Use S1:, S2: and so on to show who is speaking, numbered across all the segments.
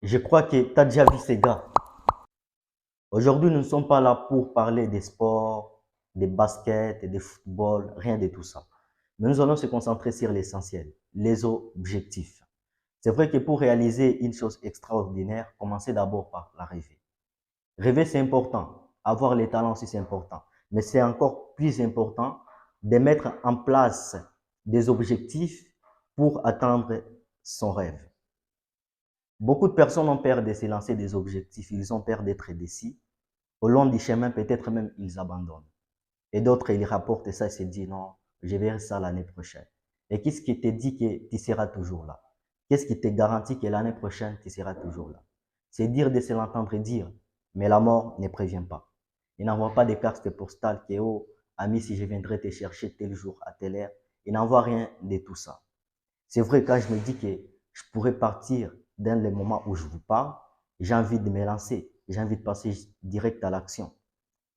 S1: Je crois que tu as déjà vu ces gars. Aujourd'hui, nous ne sommes pas là pour parler des sports, des baskets, des football, rien de tout ça. Mais nous allons se concentrer sur l'essentiel, les objectifs. C'est vrai que pour réaliser une chose extraordinaire, commencez d'abord par la rêver. Rêver, c'est important. Avoir les talents aussi, c'est important. Mais c'est encore plus important de mettre en place des objectifs pour atteindre son rêve. Beaucoup de personnes ont peur de se lancer des objectifs, ils ont peur d'être décis. Au long du chemin, peut-être même ils abandonnent. Et d'autres, ils rapportent ça et se disent non, je verrai ça l'année prochaine. Et qu'est-ce qui te dit que tu seras toujours là? Qu'est-ce qui te garantit que l'année prochaine, tu seras toujours là? C'est dire de se l'entendre dire, mais la mort ne prévient pas. Il n'envoie pas de carte postale que, oh, ami, si je viendrai te chercher tel jour à telle heure. Il n'envoie rien de tout ça. C'est vrai, quand je me dis que je pourrais partir dans le moment où je vous parle, j'ai envie de me lancer, j'ai envie de passer direct à l'action.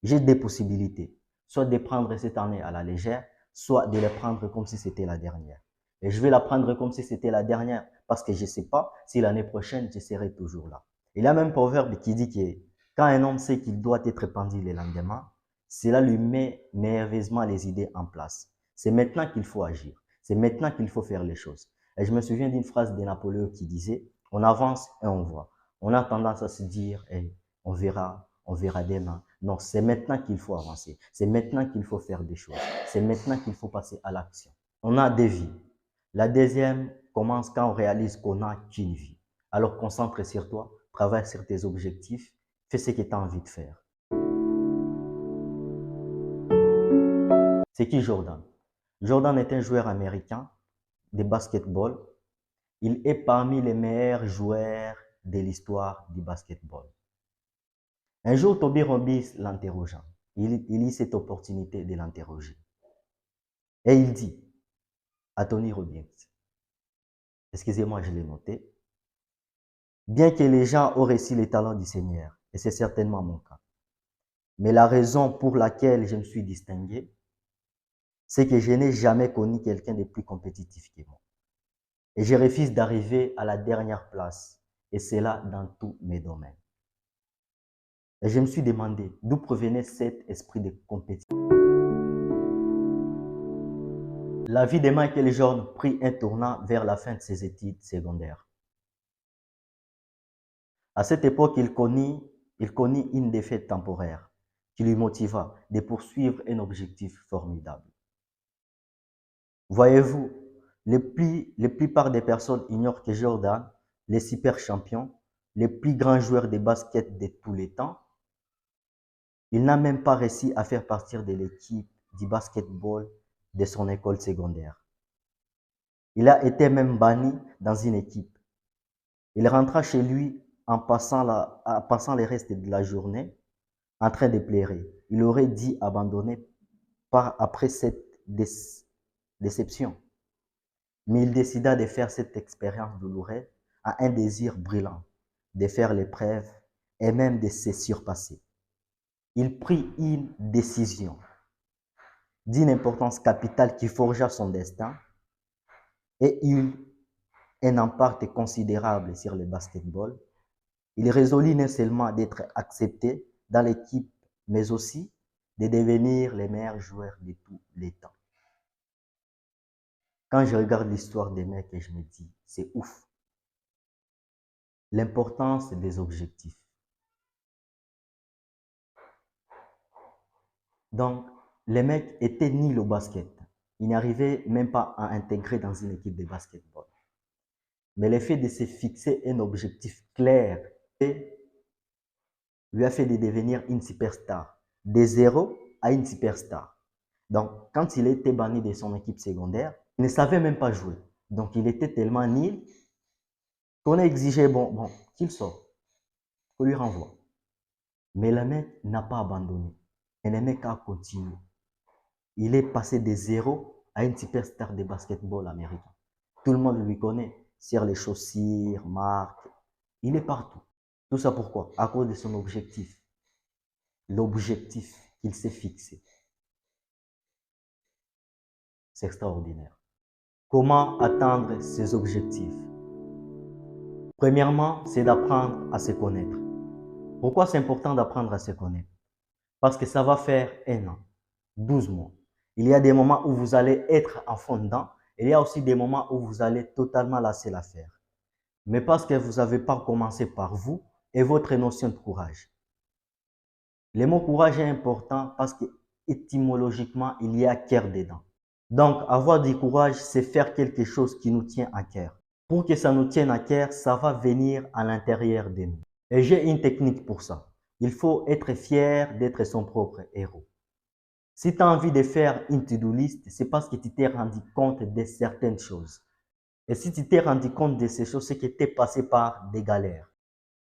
S1: J'ai des possibilités, soit de prendre cette année à la légère, soit de la prendre comme si c'était la dernière. Et je vais la prendre comme si c'était la dernière parce que je ne sais pas si l'année prochaine, je serai toujours là. Il y a même un proverbe qui dit que quand un homme sait qu'il doit être pendu le lendemain, cela lui met merveilleusement les idées en place. C'est maintenant qu'il faut agir. C'est maintenant qu'il faut faire les choses. Et je me souviens d'une phrase de Napoléon qui disait, on avance et on voit. On a tendance à se dire, hey, on verra demain. Non, c'est maintenant qu'il faut avancer. C'est maintenant qu'il faut faire des choses. C'est maintenant qu'il faut passer à l'action. On a des vies. La deuxième commence quand on réalise qu'on n'a qu'une vie. Alors concentre sur toi, travaille sur tes objectifs, fais ce que tu as envie de faire. C'est qui Jordan? Jordan est un joueur américain de basketball. Il est parmi les meilleurs joueurs de l'histoire du basketball. Un jour, Toby Robins l'interrogea. Il eut cette opportunité de l'interroger. Et il dit à Tony Robbins, excusez-moi, je l'ai noté, bien que les gens aient reçu les talents du Seigneur, et c'est certainement mon cas, mais la raison pour laquelle je me suis distingué, c'est que je n'ai jamais connu quelqu'un de plus compétitif que moi. Et je refuse d'arriver à la dernière place, et c'est là dans tous mes domaines. Et je me suis demandé d'où provenait cet esprit de compétition. La vie de Michael Jordan prit un tournant vers la fin de ses études secondaires. À cette époque, il connut une défaite temporaire qui lui motiva de poursuivre un objectif formidable. Voyez-vous, la plupart des personnes ignorent que Jordan, le super champion, le plus grand joueur de basket de tous les temps, il n'a même pas réussi à faire partir de l'équipe du basketball de son école secondaire. Il a été même banni dans une équipe. Il rentra chez lui en passant les restes de la journée en train de pleurer. Il aurait dit abandonner après cette déception. Mais il décida de faire cette expérience douloureuse à un désir brûlant, de faire l'épreuve et même de se surpasser. Il prit une décision d'une importance capitale qui forgea son destin et eut un impact considérable sur le basketball. Il résolut non seulement d'être accepté dans l'équipe, mais aussi de devenir les meilleurs joueurs de tous les temps. Quand je regarde l'histoire des mecs et je me dis, c'est ouf. L'importance des objectifs. Donc, les mecs étaient nuls au basket. Ils n'arrivaient même pas à intégrer dans une équipe de basketball. Mais le fait de se fixer un objectif clair lui a fait de devenir une superstar. De zéro à une superstar. Donc, quand il était banni de son équipe secondaire, il ne savait même pas jouer. Donc, il était tellement nul qu'on a exigé, bon, qu'il sorte, qu'on lui renvoie. Mais le mec n'a pas abandonné. Et le mec a continué. Il est passé de zéro à une superstar de basketball américain. Tout le monde lui connaît. Sur les chaussures, marques. Il est partout. Tout ça pourquoi? À cause de son objectif. L'objectif qu'il s'est fixé. C'est extraordinaire. Comment atteindre ses objectifs? Premièrement, c'est d'apprendre à se connaître. Pourquoi c'est important d'apprendre à se connaître? Parce que ça va faire 1 an, 12 mois. Il y a des moments où vous allez être en fond dedans. Il y a aussi des moments où vous allez totalement lasser l'affaire. Mais parce que vous n'avez pas commencé par vous et votre notion de courage. Le mot courage est important parce que étymologiquement, il y a cœur dedans. Donc, avoir du courage, c'est faire quelque chose qui nous tient à cœur. Pour que ça nous tienne à cœur, ça va venir à l'intérieur de nous. Et j'ai une technique pour ça. Il faut être fier d'être son propre héros. Si tu as envie de faire une to-do list, c'est parce que tu t'es rendu compte de certaines choses. Et si tu t'es rendu compte de ces choses, c'est que tu es passé par des galères.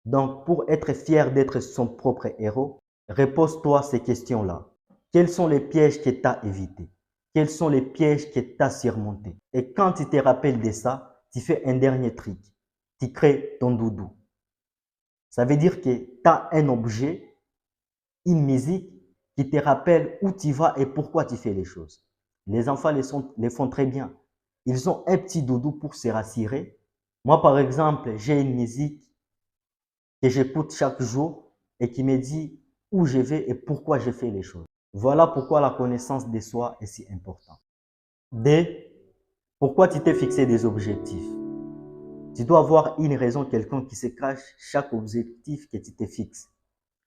S1: Donc, pour être fier d'être son propre héros, repose-toi ces questions-là. Quels sont les pièges que tu as évités? Quels sont les pièges que tu as surmontés? Et quand tu te rappelles de ça, tu fais un dernier trick. Tu crées ton doudou. Ça veut dire que tu as un objet, une musique qui te rappelle où tu vas et pourquoi tu fais les choses. Les enfants les font très bien. Ils ont un petit doudou pour se rassurer. Moi, par exemple, j'ai une musique que j'écoute chaque jour et qui me dit où je vais et pourquoi je fais les choses. Voilà pourquoi la connaissance de soi est si importante. D. Pourquoi tu t'es fixé des objectifs? Tu dois avoir une raison quelconque qui se cache chaque objectif que tu te fixes.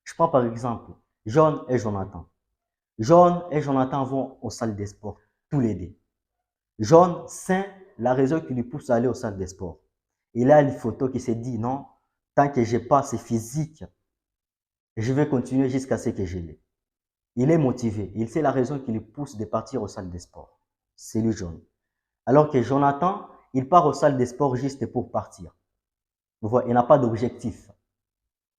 S1: Je prends par exemple John et Jonathan. John et Jonathan vont aux salles de sport tous les deux. John sait la raison qui lui pousse à aller aux salles de sport. Il a une photo qui se dit non, tant que je n'ai pas ce physique, je vais continuer jusqu'à ce que je l'ai. Il est motivé. Il sait la raison qui lui pousse de partir aux salles de sport. C'est lui, John. Alors que Jonathan, il part aux salles de sport juste pour partir. Vous voyez, il n'a pas d'objectif.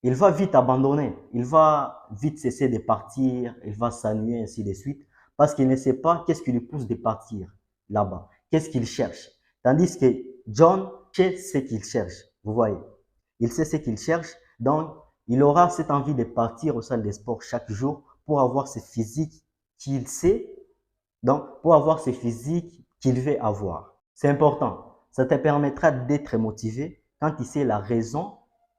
S1: Il va vite abandonner. Il va vite cesser de partir. Il va s'ennuyer, ainsi de suite. Parce qu'il ne sait pas qu'est-ce qui lui pousse de partir là-bas. Qu'est-ce qu'il cherche. Tandis que John sait ce qu'il cherche. Vous voyez. Il sait ce qu'il cherche. Donc, il aura cette envie de partir aux salles de sport chaque jour pour avoir ce physique qu'il sait. Donc, pour avoir ce physique qu'il veut avoir. C'est important. Ça te permettra d'être motivé quand tu sais la raison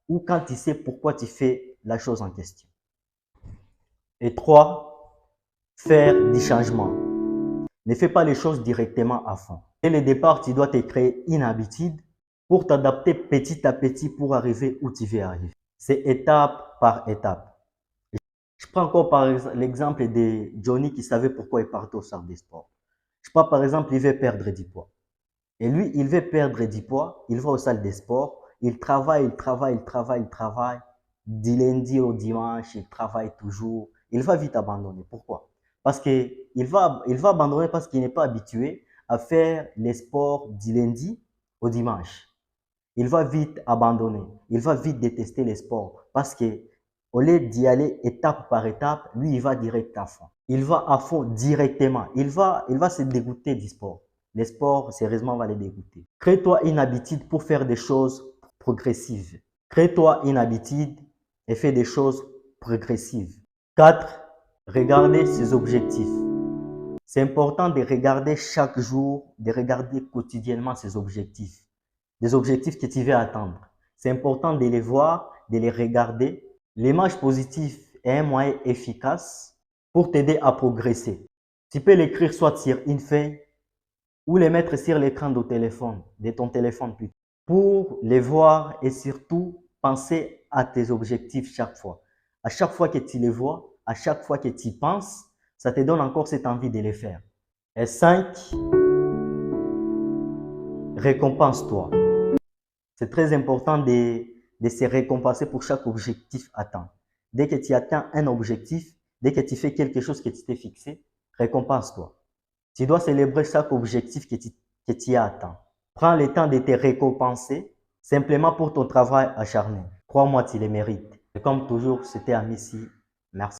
S1: ou quand tu sais pourquoi tu fais la chose en question. Et 3, faire du changement. Ne fais pas les choses directement à fond. Dès le départ, tu dois te créer une habitude pour t'adapter petit à petit pour arriver où tu veux arriver. C'est étape par étape. Je prends encore par exemple l'exemple de Johnny qui savait pourquoi il partait au salle de sport. Je prends par exemple, il veut perdre du poids. Et lui, il veut perdre du poids, il va aux salles de sport, il travaille, il travaille, il travaille, il travaille. Du lundi au dimanche, il travaille toujours. Il va vite abandonner. Pourquoi? Parce qu'il va abandonner parce qu'il n'est pas habitué à faire les sports du lundi au dimanche. Il va vite abandonner. Il va vite détester les sports parce que au lieu d'y aller étape par étape, lui, il va direct à fond. Il va à fond directement. Il va se dégoûter du sport. Les sports, sérieusement, va les dégoûter. Crée-toi une habitude pour faire des choses progressives. Crée-toi une habitude et fais des choses progressives. 4. Regarder ses objectifs. C'est important de regarder chaque jour, de regarder quotidiennement ses objectifs. Des objectifs que tu veux atteindre. C'est important de les voir, de les regarder. L'image positive est un moyen efficace pour t'aider à progresser. Tu peux l'écrire soit sur une feuille ou les mettre sur l'écran de ton téléphone plutôt, pour les voir et surtout penser à tes objectifs chaque fois. À chaque fois que tu les vois, à chaque fois que tu y penses, ça te donne encore cette envie de les faire. Et 5, récompense-toi. C'est très important de se récompenser pour chaque objectif atteint. Dès que tu atteins un objectif, dès que tu fais quelque chose que tu t'es fixé, récompense-toi. Tu dois célébrer chaque objectif que tu as atteint. Prends le temps de te récompenser simplement pour ton travail acharné. Crois-moi, tu le mérites. Et comme toujours, c'était Amissi. Merci.